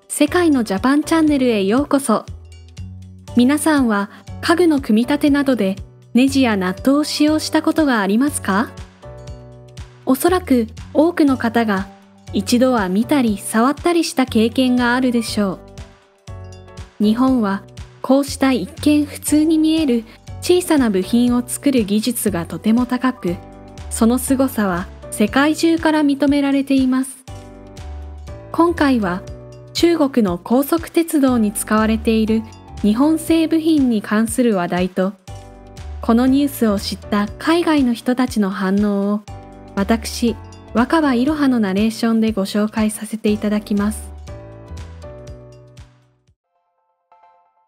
世界のジャパンチャンネルへようこそ。皆さんは家具の組み立てなどでネジやナットを使用したことがありますか？おそらく多くの方が一度は見たり触ったりした経験があるでしょう。日本はこうした一見普通に見える小さな部品を作る技術がとても高く、その凄さは世界中から認められています。今回は中国の高速鉄道に使われている日本製部品に関する話題と、このニュースを知った海外の人たちの反応を私、若葉いろはのナレーションでご紹介させていただきます。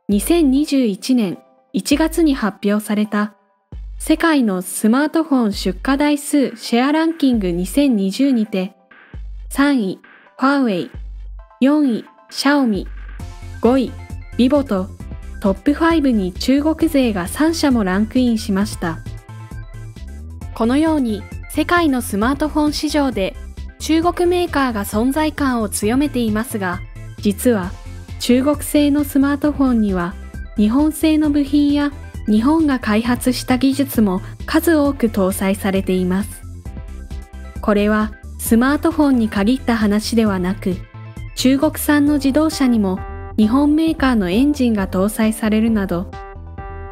2021年1月に発表された世界のスマートフォン出荷台数シェアランキング2020にて、3位ファーウェイ、4位シャオミ、5位ビボとトップ5に中国勢が3社もランクインしました。このように世界のスマートフォン市場で中国メーカーが存在感を強めていますが、実は中国製のスマートフォンには日本製の部品や日本が開発した技術も数多く搭載されています。これはスマートフォンに限った話ではなく、中国産の自動車にも日本メーカーのエンジンが搭載されるなど、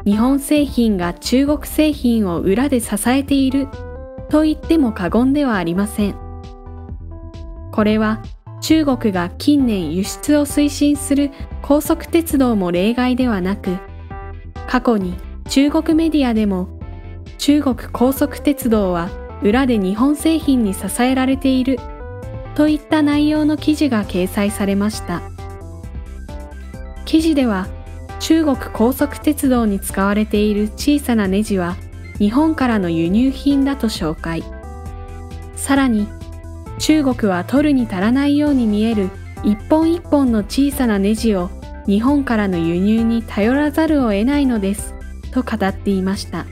日本製品が中国製品を裏で支えていると言っても過言ではありません。これは中国が近年輸出を推進する高速鉄道も例外ではなく、過去に中国メディアでも中国高速鉄道は裏で日本製品に支えられているといった内容の記事が掲載されました。記事では中国高速鉄道に使われている小さなネジは日本からの輸入品だと紹介。さらに中国は取るに足らないように見える一本一本の小さなネジを日本からの輸入に頼らざるを得ないのですと語っていました。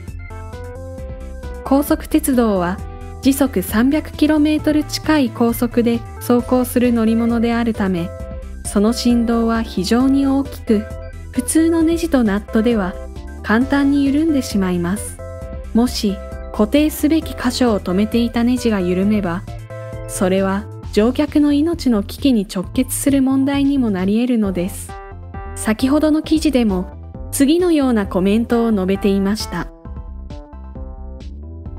高速鉄道は時速 300km 近い高速で走行する乗り物であるため、その振動は非常に大きく、普通のネジとナットでは簡単に緩んでしまいます。もし固定すべき箇所を止めていたネジが緩めば、それは乗客の命の危機に直結する問題にもなり得るのです。先ほどの記事でも次のようなコメントを述べていました。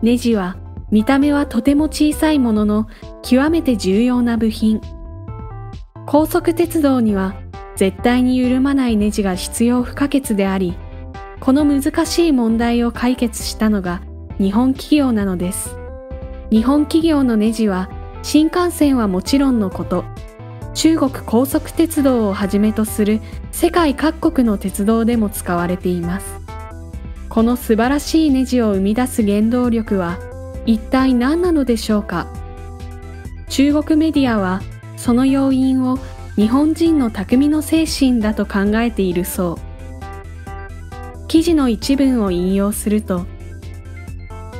ネジは見た目はとても小さいものの極めて重要な部品。高速鉄道には絶対に緩まないネジが必要不可欠であり、この難しい問題を解決したのが日本企業なのです。日本企業のネジは新幹線はもちろんのこと、中国高速鉄道をはじめとする世界各国の鉄道でも使われています。この素晴らしいネジを生み出す原動力は一体何なのでしょうか。中国メディアはその要因を日本人の匠の精神だと考えているそう。記事の一文を引用すると、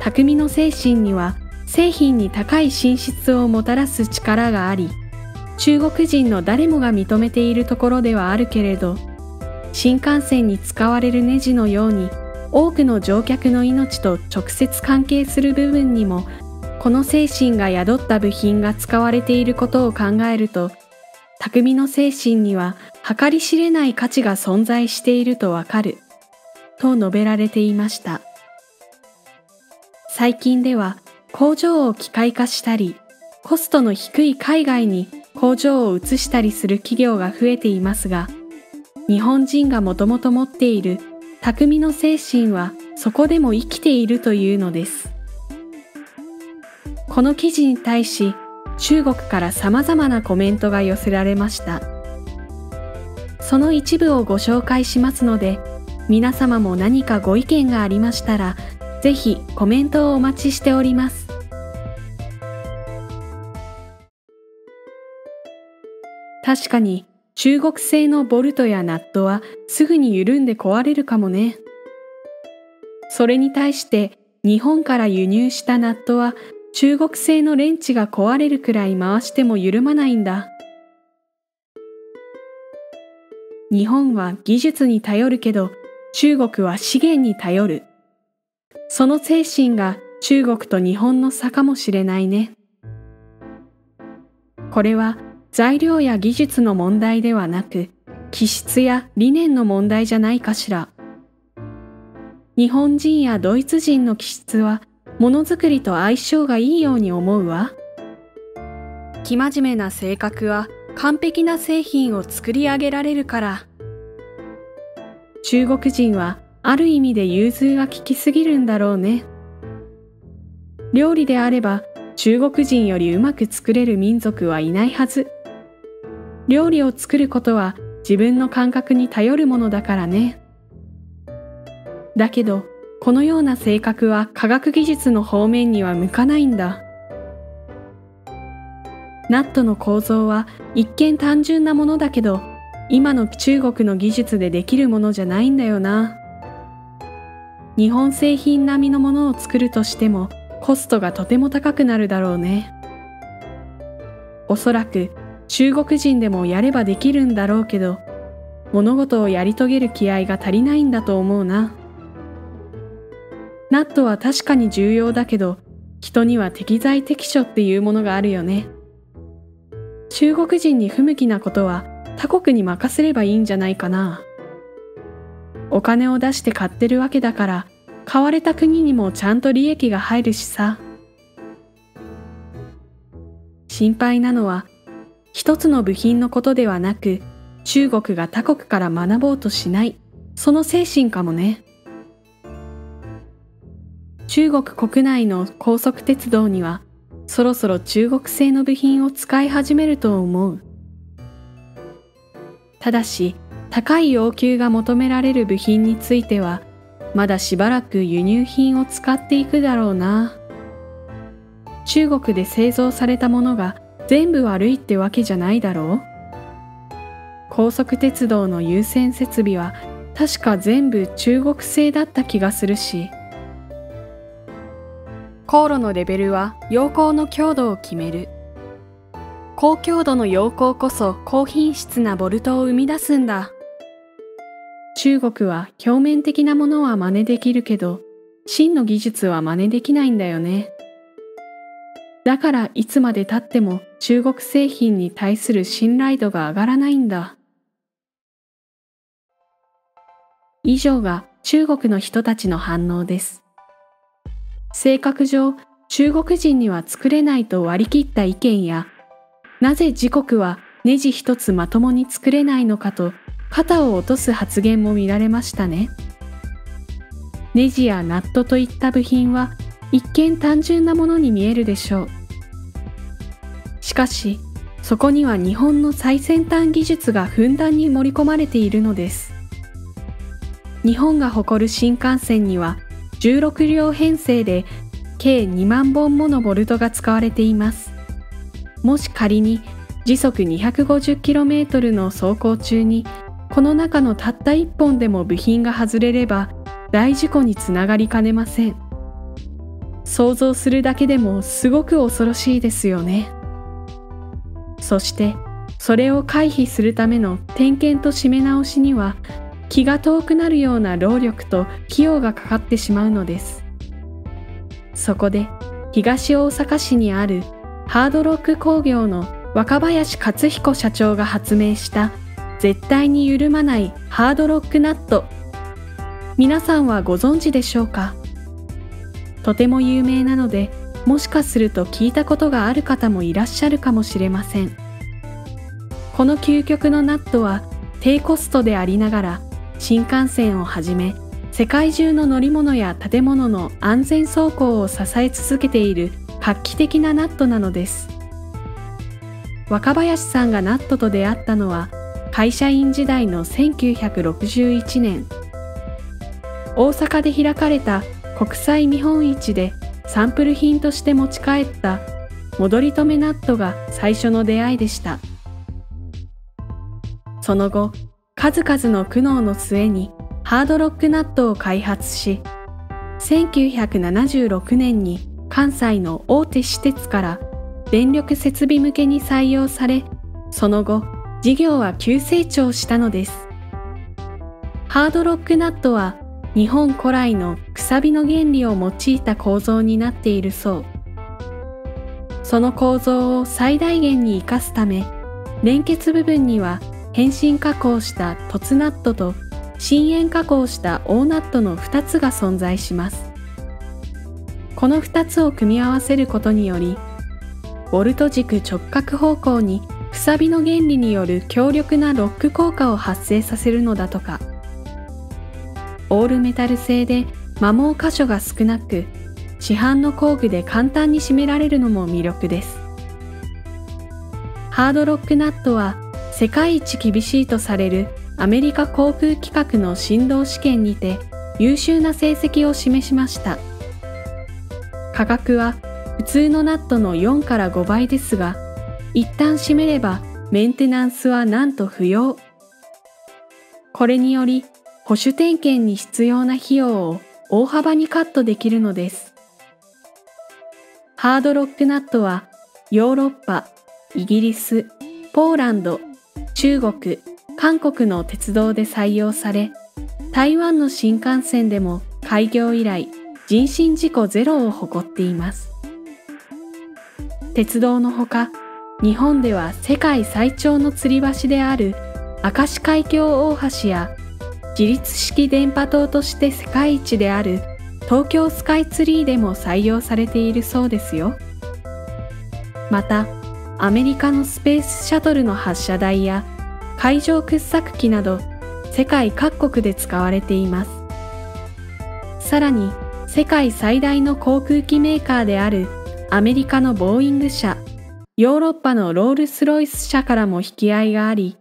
匠の精神には製品に高い品質をもたらす力があり、中国人の誰もが認めているところではあるけれど、新幹線に使われるネジのように多くの乗客の命と直接関係する部分にもこの精神が宿った部品が使われていることを考えると、匠の精神には計り知れない価値が存在しているとわかると述べられていました。最近では工場を機械化したり、コストの低い海外に工場を移したりする企業が増えていますが、日本人がもともと持っている匠の精神はそこでも生きているというのです。この記事に対し中国から様々なコメントが寄せられました。その一部をご紹介しますので、皆様も何かご意見がありましたら、ぜひコメントをお待ちしております。確かに中国製のボルトやナットはすぐに緩んで壊れるかもね。それに対して日本から輸入したナットは中国製のレンチが壊れるくらい回しても緩まないんだ。日本は技術に頼るけど、中国は資源に頼る。その精神が中国と日本の差かもしれないね。これは材料や技術の問題ではなく、気質や理念の問題じゃないかしら。日本人やドイツ人の気質はものづくりと相性がいいように思うわ。生真面目な性格は完璧な製品を作り上げられるから。中国人はある意味で融通が利きすぎるんだろうね。料理であれば中国人よりうまく作れる民族はいないはず。料理を作ることは自分の感覚に頼るものだからね。だけど、このような性格は科学技術の方面には向かないんだ。ナットの構造は一見単純なものだけど、今の中国の技術でできるものじゃないんだよな。日本製品並みのものを作るとしてもコストがとても高くなるだろうね。おそらく中国人でもやればできるんだろうけど、物事をやり遂げる気合が足りないんだと思うな。ナットは確かに重要だけど、人には適材適所っていうものがあるよね。中国人に不向きなことは他国に任せればいいんじゃないかな。お金を出して買ってるわけだから、買われた国にもちゃんと利益が入るしさ。心配なのは、一つの部品のことではなく、中国が他国から学ぼうとしない、その精神かもね。中国国内の高速鉄道には、そろそろ中国製の部品を使い始めると思う。ただし、高い要求が求められる部品については、まだしばらく輸入品を使っていくだろうな。中国で製造されたものが全部悪いってわけじゃないだろう。高速鉄道の優先設備は確か全部中国製だった気がするし、高炉のレベルは溶鉱の強度を決める。高強度の溶鉱こそ高品質なボルトを生み出すんだ。中国は表面的なものは真似できるけど、真の技術は真似できないんだよね。だからいつまで経っても中国製品に対する信頼度が上がらないんだ。以上が中国の人たちの反応です。性格上、中国人には作れないと割り切った意見や、なぜ自国はネジ一つまともに作れないのかと肩を落とす発言も見られましたね。ネジやナットといった部品は一見単純なものに見えるでしょう。しかし、そこには日本の最先端技術がふんだんに盛り込まれているのです。日本が誇る新幹線には16両編成で計2万本ものボルトが使われています。もし仮に時速 250km の走行中にこの中のたった1本でも部品が外れれば大事故につながりかねません。想像するだけでもすごく恐ろしいですよね。そしてそれを回避するための点検と締め直しには気が遠くなるような労力と費用がかかってしまうのです。そこで東大阪市にあるハードロック工業の若林勝彦社長が発明した絶対に緩まないハードロックナット。皆さんはご存知でしょうか？とても有名なので、もしかすると聞いたことがある方もいらっしゃるかもしれません。この究極のナットは低コストでありながら、新幹線をはじめ世界中の乗り物や建物の安全走行を支え続けている画期的なナットなのです。若林さんがナットと出会ったのは会社員時代の1961年。大阪で開かれた国際見本市でサンプル品として持ち帰った戻り止めナットが最初の出会いでした。その後、数々の苦悩の末にハードロックナットを開発し、1976年に関西の大手私鉄から電力設備向けに採用され、その後、事業は急成長したのです。ハードロックナットは日本古来のくさびの原理を用いた構造になっているそう。その構造を最大限に生かすため、連結部分には変身加工した凸ナットと真円加工した大ナットの2つが存在します。この2つを組み合わせることにより、ボルト軸直角方向にくさびの原理による強力なロック効果を発生させるのだとか。オールメタル製で摩耗箇所が少なく、市販の工具で簡単に締められるのも魅力です。ハードロックナットは世界一厳しいとされるアメリカ航空規格の振動試験にて優秀な成績を示しました。価格は普通のナットの4から5倍ですが、一旦締めればメンテナンスはなんと不要。これにより保守点検に必要な費用を大幅にカットできるのです。ハードロックナットはヨーロッパ、イギリス、ポーランド、中国、韓国の鉄道で採用され、台湾の新幹線でも開業以来人身事故ゼロを誇っています。鉄道のほか、日本では世界最長の吊り橋である明石海峡大橋や自立式電波塔として世界一である東京スカイツリーでも採用されているそうですよ。また、アメリカのスペースシャトルの発射台や海上掘削機など世界各国で使われています。さらに、世界最大の航空機メーカーであるアメリカのボーイング社、ヨーロッパのロールスロイス社からも引き合いがあり、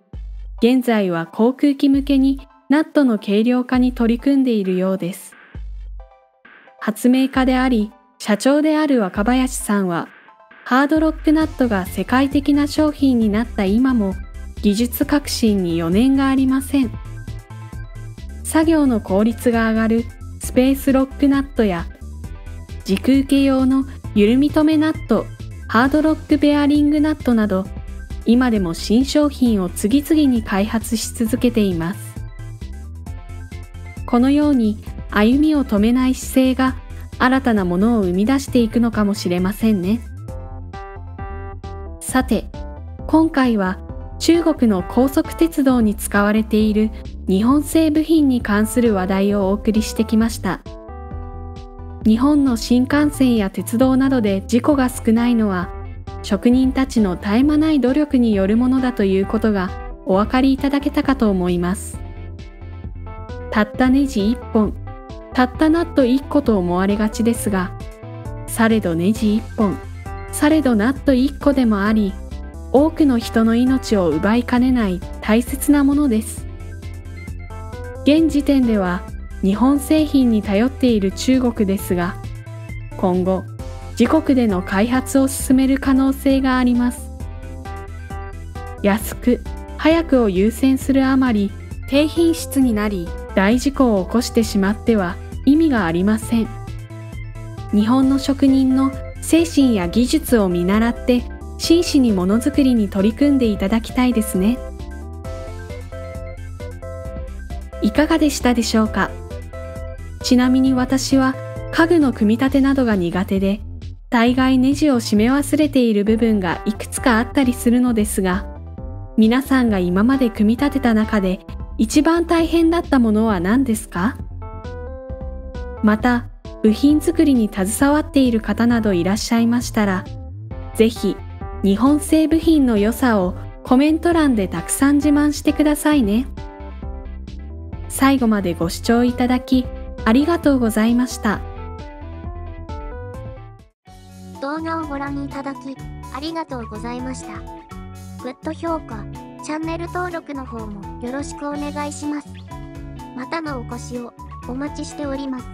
現在は航空機向けにナットの軽量化に取り組んでいるようです。発明家であり、社長である若林さんは、ハードロックナットが世界的な商品になった今も、技術革新に余念がありません。作業の効率が上がるスペースロックナットや、軸受け用の緩み止めナット、ハードロックベアリングナットなど、今でも新商品を次々に開発し続けています。このように歩みを止めない姿勢が新たなものを生み出していくのかもしれませんね。さて、今回は中国の高速鉄道に使われている日本製部品に関する話題をお送りしてきました。日本の新幹線や鉄道などで事故が少ないのは、職人たちの絶え間ない努力によるものだということがお分かりいただけたかと思います。たったネジ1本、たったナット1個と思われがちですが、されどネジ1本、されどナット1個でもあり、多くの人の命を奪いかねない大切なものです。現時点では日本製品に頼っている中国ですが、今後、自国での開発を進める可能性があります。安く、早くを優先するあまり、低品質になり、大事故を起こしてしまっては意味がありません。日本の職人の精神や技術を見習って真摯にものづくりに取り組んでいただきたいですね。いかがでしたでしょうか。ちなみに私は家具の組み立てなどが苦手で、大概ネジを締め忘れている部分がいくつかあったりするのですが、皆さんが今まで組み立てた中で一番大変だったものは何ですか？また、部品作りに携わっている方などいらっしゃいましたら、ぜひ日本製部品の良さをコメント欄でたくさん自慢してくださいね。最後までご視聴いただきありがとうございました。動画をご覧いただきありがとうございました。グッド評価、チャンネル登録の方もよろしくお願いします。またのお越しをお待ちしております。